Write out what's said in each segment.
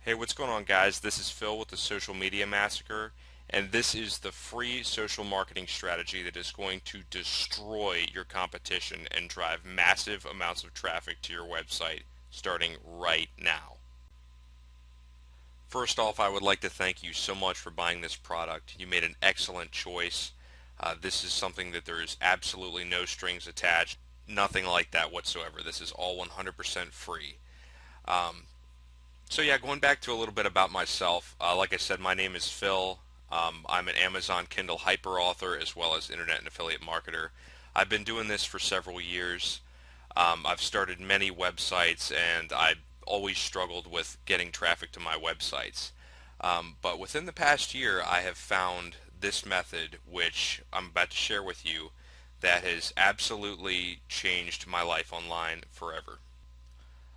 Hey, what's going on, guys? This is Phil with the Social Media Massacre, and this is the free social marketing strategy that is going to destroy your competition and drive massive amounts of traffic to your website starting right now. First off, I would like to thank you so much for buying this product. You made an excellent choice. This is something that there is absolutely no strings attached, nothing like that whatsoever. This is all 100% free. Um, So yeah, going back to a little bit about myself, like I said, my name is Phil. I'm an Amazon Kindle hyper author as well as internet and affiliate marketer. I've been doing this for several years. I've started many websites and I always struggled with getting traffic to my websites. But within the past year, I have found this method, which I'm about to share with you, that has absolutely changed my life online forever.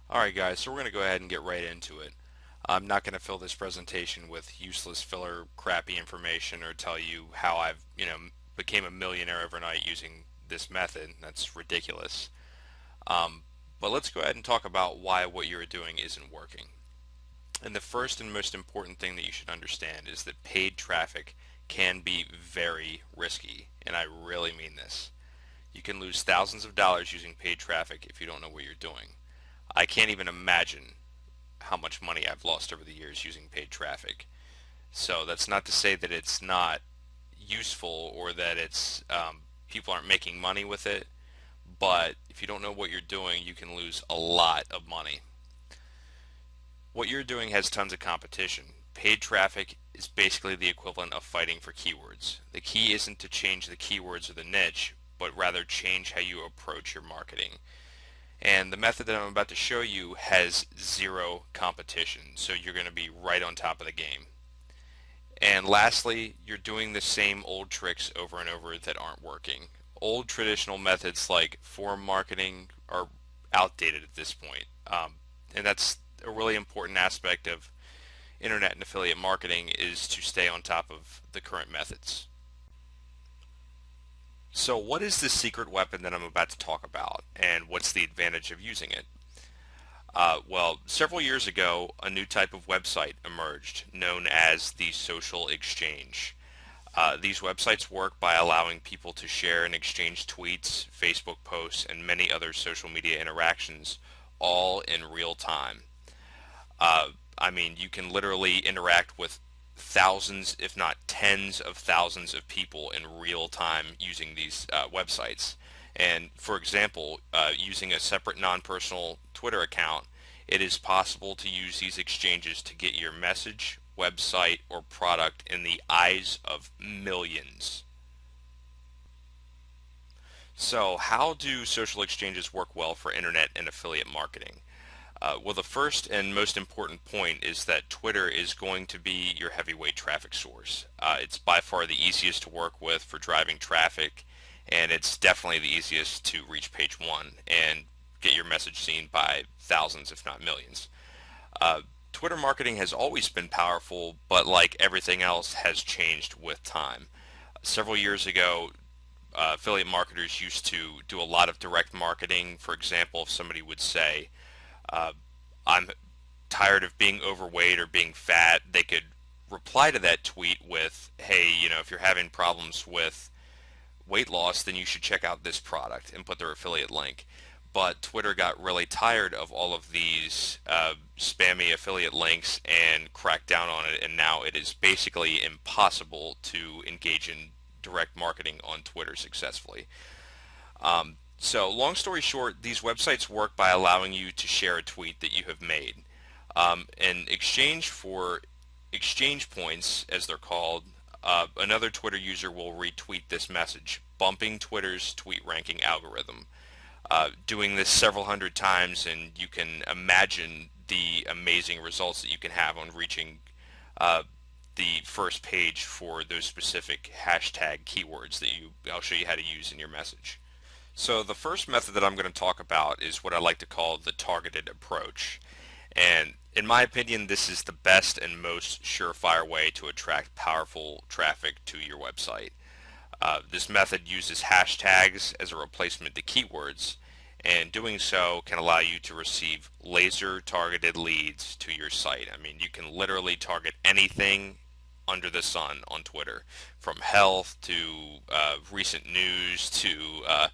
Alright guys, so we're going to go ahead and get right into it. I'm not going to fill this presentation with useless filler crappy information or tell you how I've, became a millionaire overnight using this method. That's ridiculous. Um, but let's go ahead and talk about why what you're doing isn't working. And the first and most important thing that you should understand is that paid traffic can be very risky, and I really mean this. You can lose thousands of dollars using paid traffic if you don't know what you're doing. I can't even imagine how much money I've lost over the years using paid traffic. So that's not to say that it's not useful or that it's people aren't making money with it, but if you don't know what you're doing, you can lose a lot of money. What you're doing has tons of competition. Paid traffic is basically the equivalent of fighting for keywords. The key isn't to change the keywords or the niche, but rather change how you approach your marketing. And the method that I'm about to show you has zero competition, so you're going to be right on top of the game. And lastly, you're doing the same old tricks over and over that aren't working. Old traditional methods like forum marketing are outdated at this point. And that's a really important aspect of internet and affiliate marketing, is to stay on top of the current methods. So what is the secret weapon that I'm about to talk about, and what's the advantage of using it? Well, several years ago, a new type of website emerged known as the social exchange. These websites work by allowing people to share and exchange tweets, Facebook posts, and many other social media interactions all in real time. I mean, you can literally interact with thousands, if not tens of thousands of people in real time using these websites. And for example, using a separate non-personal Twitter account, it is possible to use these exchanges to get your message, website, or product in the eyes of millions. So how do social exchanges work well for internet and affiliate marketing? Well, the first and most important point is that Twitter is going to be your heavyweight traffic source. It's by far the easiest to work with for driving traffic, and it's definitely the easiest to reach page one and get your message seen by thousands, if not millions. Uh, Twitter marketing has always been powerful, but like everything else, has changed with time. Several years ago, affiliate marketers used to do a lot of direct marketing. For example, if somebody would say, uh, I'm tired of being overweight or being fat, they could reply to that tweet with, hey, if you're having problems with weight loss, then you should check out this product, and put their affiliate link. But Twitter got really tired of all of these spammy affiliate links and cracked down on it, and now it is basically impossible to engage in direct marketing on Twitter successfully. So long story short, these websites work by allowing you to share a tweet that you have made. In exchange for exchange points, as they're called, another Twitter user will retweet this message, bumping Twitter's tweet ranking algorithm. Doing this several hundred times, and you can imagine the amazing results that you can have on reaching the first page for those specific hashtag keywords that I'll show you how to use in your message. So the first method that I'm going to talk about is what I like to call the targeted approach. And in my opinion, this is the best and most surefire way to attract powerful traffic to your website. This method uses hashtags as a replacement to keywords, and doing so can allow you to receive laser targeted leads to your site. I mean, you can literally target anything under the sun on Twitter, from health to recent news to uh,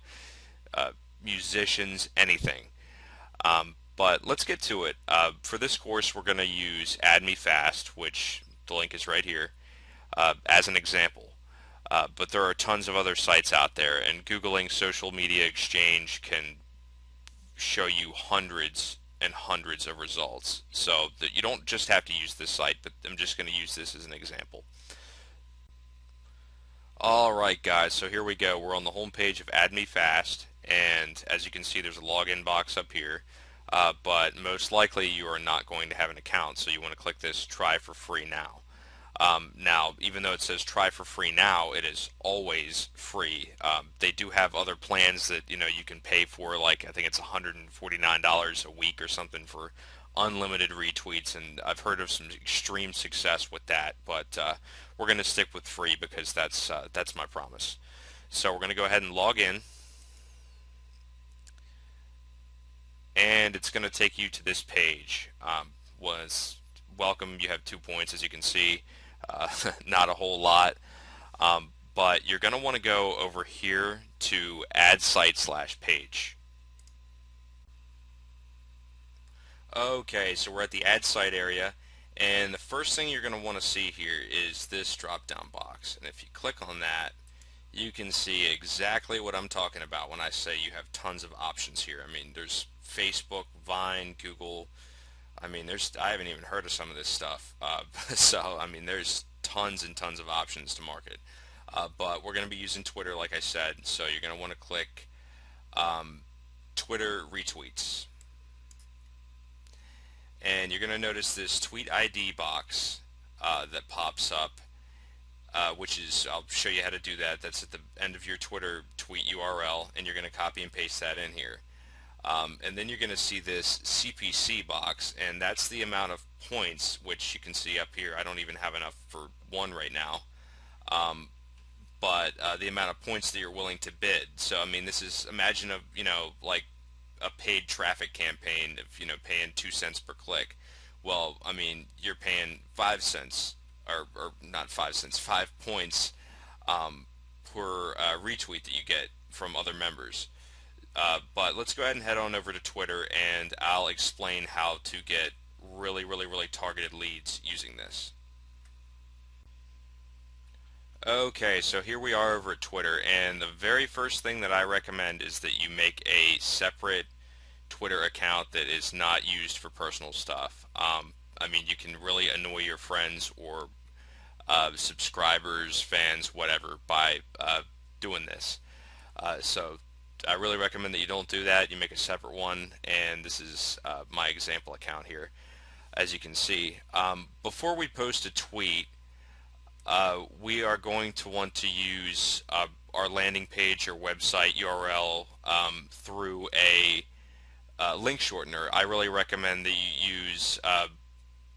musicians, anything. But let's get to it. For this course, we're going to use AdMeFast, which the link is right here, as an example. But there are tons of other sites out there, and Googling social media exchange can show you hundreds and hundreds of results. So that you don't just have to use this site, but I'm just going to use this as an example. Alright guys, so here we go. We're on the home page of AdMeFast, and as you can see there's a login box up here, but most likely you are not going to have an account, so you want to click this try for free now. Now, even though it says try for free now, it is always free. They do have other plans that you can pay for, like I think it's $149 a week or something for unlimited retweets, and I've heard of some extreme success with that. But we're going to stick with free because that's my promise. So we're going to go ahead and log in, and it's going to take you to this page. Was welcome. You have 2 points, as you can see. Not a whole lot, but you're going to want to go over here to add site/page. Okay, so we're at the add site area, and the first thing you're going to want to see here is this drop down box, and if you click on that, you can see exactly what I'm talking about when I say you have tons of options here. I mean, there's Facebook, Vine, Google. I mean, I haven't even heard of some of this stuff. So, I mean, there's tons and tons of options to market. But we're going to be using Twitter, like I said. So you're going to want to click Twitter retweets. And you're going to notice this tweet ID box that pops up, which is, I'll show you how to do that. That's at the end of your Twitter tweet URL, and you're going to copy and paste that in here. And then you're going to see this CPC box, and that's the amount of points, which you can see up here. I don't even have enough for one right now, but the amount of points that you're willing to bid. So I mean, this is, imagine like a paid traffic campaign of paying 2 cents per click. Well, I mean, you're paying 5 cents, or not 5 cents, 5 points per retweet that you get from other members. But let's go ahead and head on over to Twitter, and I'll explain how to get really, really, really targeted leads using this. Okay, so here we are over at Twitter, and the very first thing that I recommend is that you make a separate Twitter account that is not used for personal stuff. I mean, you can really annoy your friends or subscribers, fans, whatever, by doing this. So I really recommend that you don't do that. You make a separate one, and this is my example account here, as you can see. Before we post a tweet, we are going to want to use our landing page or website URL through a link shortener. I really recommend that you use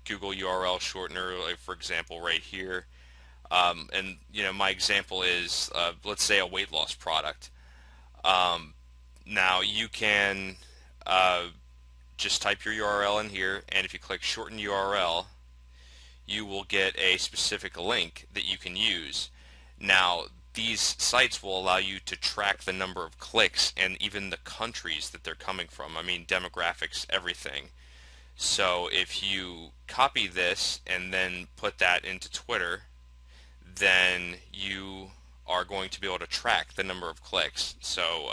Google URL shortener, like for example right here. And my example is let's say a weight loss product. Now you can just type your URL in here, and if you click shorten URL, you will get a specific link that you can use. Now, these sites will allow you to track the number of clicks and even the countries that they're coming from. I mean, demographics, everything. So if you copy this and then put that into Twitter, then you are going to be able to track the number of clicks. So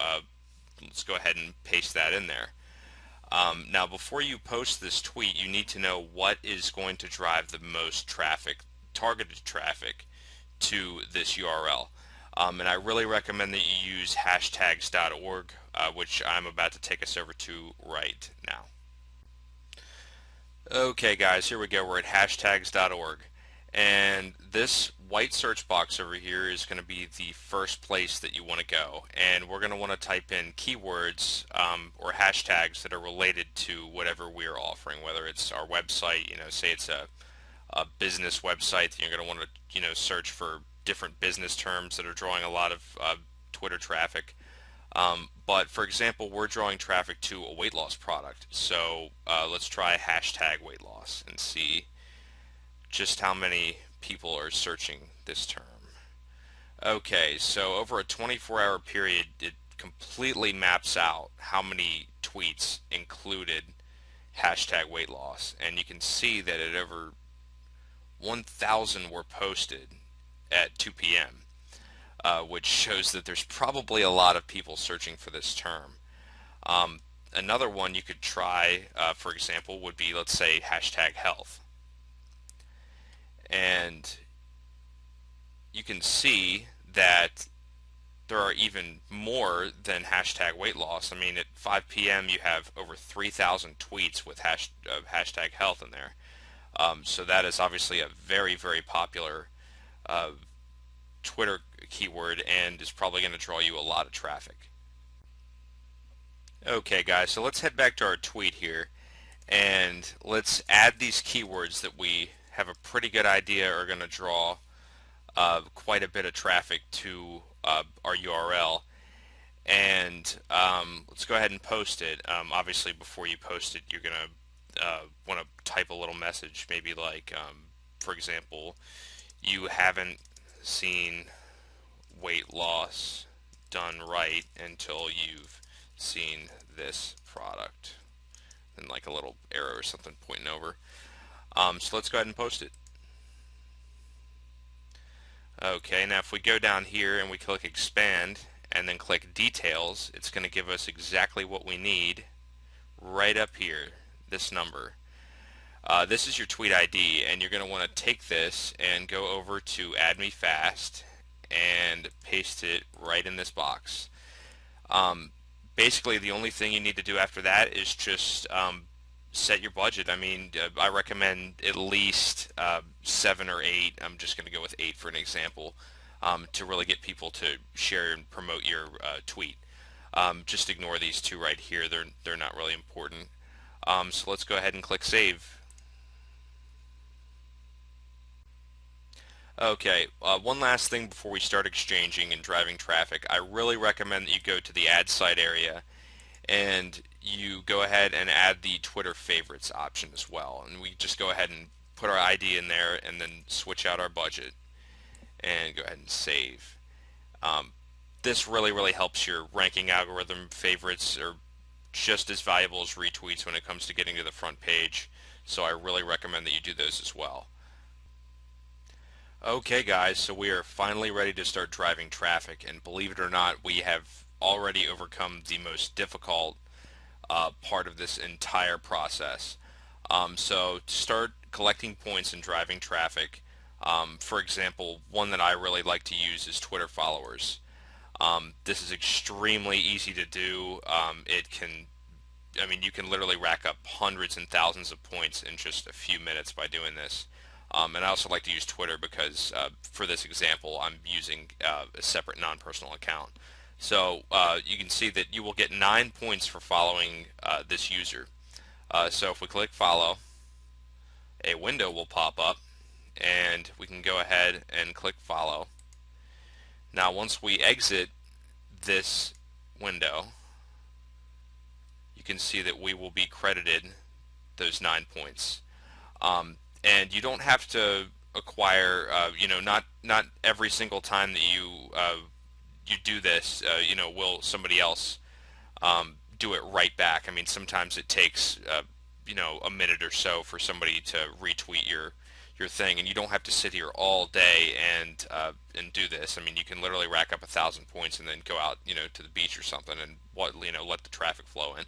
let's go ahead and paste that in there. Now, before you post this tweet, you need to know what is going to drive the most traffic, targeted traffic, to this URL. And I really recommend that you use hashtags.org, which I'm about to take us over to right now. Okay guys, here we go. We're at hashtags.org, and this white search box over here is going to be the first place that you want to go, and we're going to want to type in keywords or hashtags that are related to whatever we are offering, whether it's our website, say it's a business website, you're going to want to search for different business terms that are drawing a lot of Twitter traffic. But for example, we're drawing traffic to a weight loss product. So let's try hashtag weight loss and see just how many people are searching this term. Okay, so over a 24-hour period, it completely maps out how many tweets included hashtag weight loss. And you can see that at over 1,000 were posted at 2 p.m., which shows that there's probably a lot of people searching for this term. Um, Another one you could try, for example, would be, let's say, hashtag health. And you can see that there are even more than hashtag weight loss. I mean, at 5 p.m. you have over 3,000 tweets with hashtag health in there. So that is obviously a very, very popular uh, Twitter keyword and is probably going to draw you a lot of traffic. Okay, guys, so let's head back to our tweet here and let's add these keywords that we have a pretty good idea are going to draw quite a bit of traffic to our URL. And let's go ahead and post it. Obviously, before you post it, you're going to want to type a little message, maybe like, for example, you haven't seen weight loss done right until you've seen this product, and like a little arrow or something pointing over. So let's go ahead and post it. Okay, now if we go down here and we click expand and then click details, it's going to give us exactly what we need right up here, this number. This is your tweet ID, and you're going to want to take this and go over to Add Me Fast and paste it right in this box. Basically, the only thing you need to do after that is just set your budget. I mean, I recommend at least 7 or 8. I'm just going to go with 8 for an example, to really get people to share and promote your tweet. Just ignore these two right here. They're not really important. So let's go ahead and click save. Okay, one last thing before we start exchanging and driving traffic. I really recommend that you go to the add site area and you go ahead and add the Twitter favorites option as well. And we just go ahead and put our ID in there and then switch out our budget and go ahead and save. This really helps your ranking algorithm. Favorites are just as valuable as retweets when it comes to getting to the front page, so I really recommend that you do those as well. Okay guys, so we are finally ready to start driving traffic, and believe it or not, we have already overcome the most difficult part of this entire process. So to start collecting points and driving traffic, for example, one that I really like to use is Twitter followers. This is extremely easy to do. I mean, you can literally rack up hundreds and thousands of points in just a few minutes by doing this. And I also like to use Twitter because for this example, I'm using a separate non-personal account. So you can see that you will get 9 points for following this user. So if we click follow, a window will pop up and we can go ahead and click follow. Now once we exit this window, you can see that we will be credited those 9 points. And you don't have to acquire, not every single time that you do this, will somebody else do it right back. I mean, sometimes it takes, a minute or so for somebody to retweet your thing, and you don't have to sit here all day and do this. I mean, you can literally rack up 1,000 points and then go out, to the beach or something and let the traffic flow in.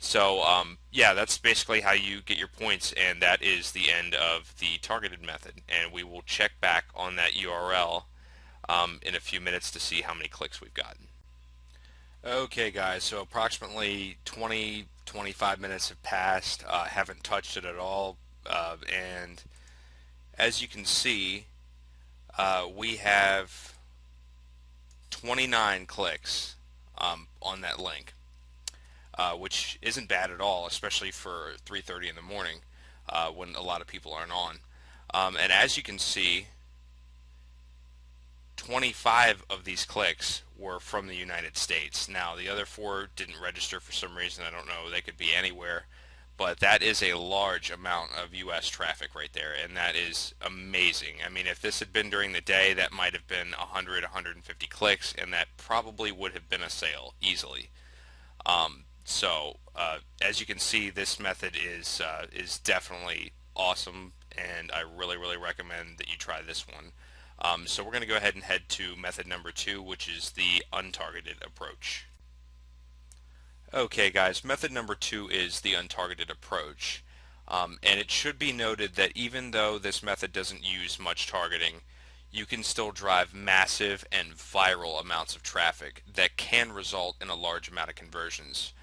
So yeah, that's basically how you get your points, and that is the end of the targeted method. And we will check back on that URL in a few minutes to see how many clicks we've gotten. Okay guys, so approximately 20-25 minutes have passed. Haven't touched it at all, and as you can see, we have 29 clicks on that link. Which isn't bad at all, especially for 3:30 in the morning when a lot of people aren't on. And as you can see, 25 of these clicks were from the United States. Now, the other 4 didn't register for some reason. I don't know. They could be anywhere. But that is a large amount of U.S. traffic right there, and that is amazing. I mean, if this had been during the day, that might have been 100, 150 clicks, and that probably would have been a sale easily. As you can see, this method is definitely awesome, and I really, really recommend that you try this one. So we're going to go ahead and head to method number 2, which is the untargeted approach. Okay guys, method number 2 is the untargeted approach. And it should be noted that even though this method doesn't use much targeting, you can still drive massive and viral amounts of traffic that can result in a large amount of conversions.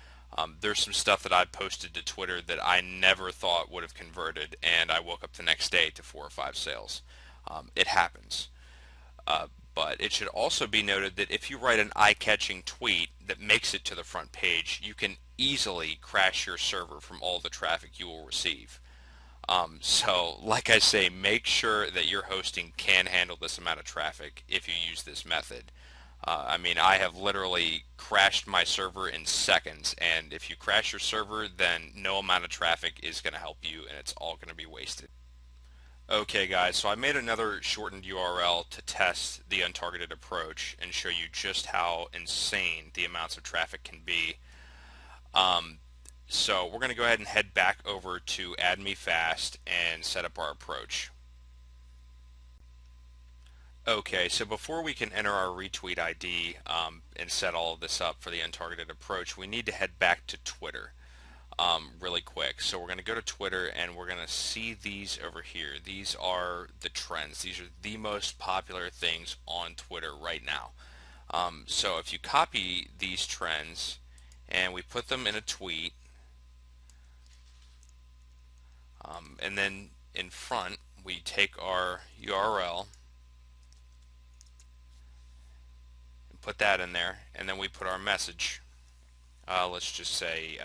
There's some stuff that I posted to Twitter that I never thought would have converted, and I woke up the next day to 4 or 5 sales. It happens. But it should also be noted that if you write an eye-catching tweet that makes it to the front page, you can easily crash your server from all the traffic you will receive. So, like I say, make sure that your hosting can handle this amount of traffic if you use this method. I mean, I have literally crashed my server in seconds, and if you crash your server, then no amount of traffic is going to help you, and it's all going to be wasted. Okay guys, so I made another shortened URL to test the untargeted approach and show you just how insane the amounts of traffic can be. So we're going to go ahead and head back over to Add Me Fast and set up our approach. Okay, so before we can enter our retweet ID and set all of this up for the untargeted approach, we need to head back to Twitter. Really quick. So we're going to go to Twitter and we're going to see these over here. These are the trends. These are the most popular things on Twitter right now. So if you copy these trends and we put them in a tweet, and then in front we take our URL and put that in there, and then we put our message. Let's just say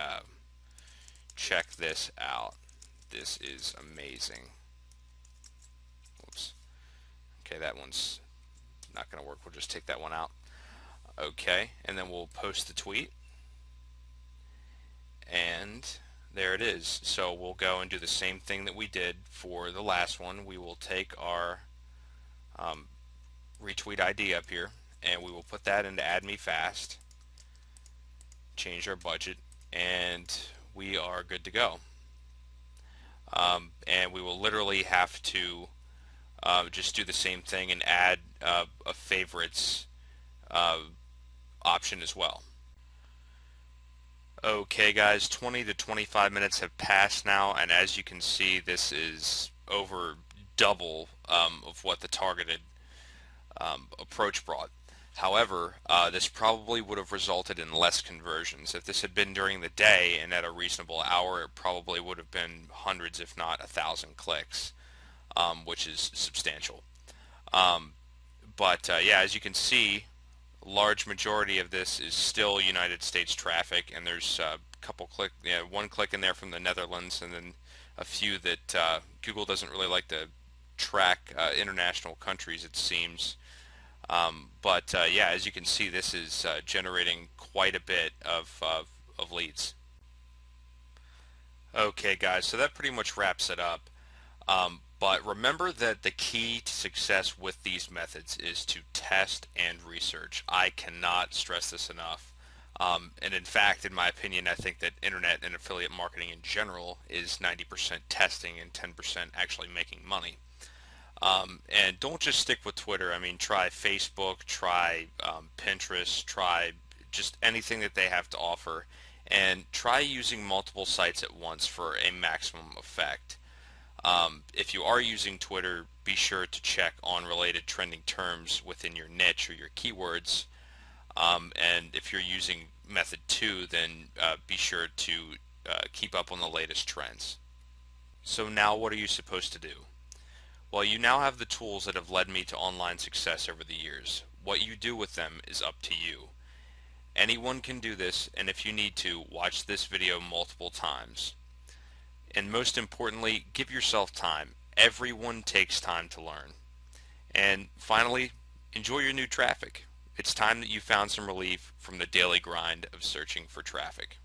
check this out. This is amazing. Whoops. Okay, that one's not going to work. We'll just take that one out. Okay, and then we'll post the tweet. And there it is. So we'll go and do the same thing that we did for the last one. We will take our retweet ID up here, and we will put that into Add Me Fast, change our budget, and we are good to go. And we will literally have to just do the same thing and add a favorites option as well. Okay guys, 20 to 25 minutes have passed now, and as you can see, this is over double of what the targeted approach brought. However, this probably would have resulted in less conversions. If this had been during the day and at a reasonable hour, it probably would have been hundreds, if not 1,000 clicks, which is substantial. Yeah, as you can see, large majority of this is still United States traffic, and there's a couple one click in there from the Netherlands, and then a few that Google doesn't really like to track international countries, it seems. Yeah, as you can see, this is generating quite a bit of leads. Okay guys, so that pretty much wraps it up. But remember that the key to success with these methods is to test and research. I cannot stress this enough. And in fact, in my opinion, I think that internet and affiliate marketing in general is 90% testing and 10% actually making money. And don't just stick with Twitter. I mean, try Facebook, try Pinterest, try just anything that they have to offer, and try using multiple sites at once for a maximum effect. If you are using Twitter, be sure to check on related trending terms within your niche or your keywords. And if you're using method 2, then be sure to keep up on the latest trends. So now what are you supposed to do? Well, you now have the tools that have led me to online success over the years. What you do with them is up to you. Anyone can do this, and if you need to, watch this video multiple times. And most importantly, give yourself time. Everyone takes time to learn. And finally, Enjoy your new traffic. It's time that you found some relief from the daily grind of searching for traffic.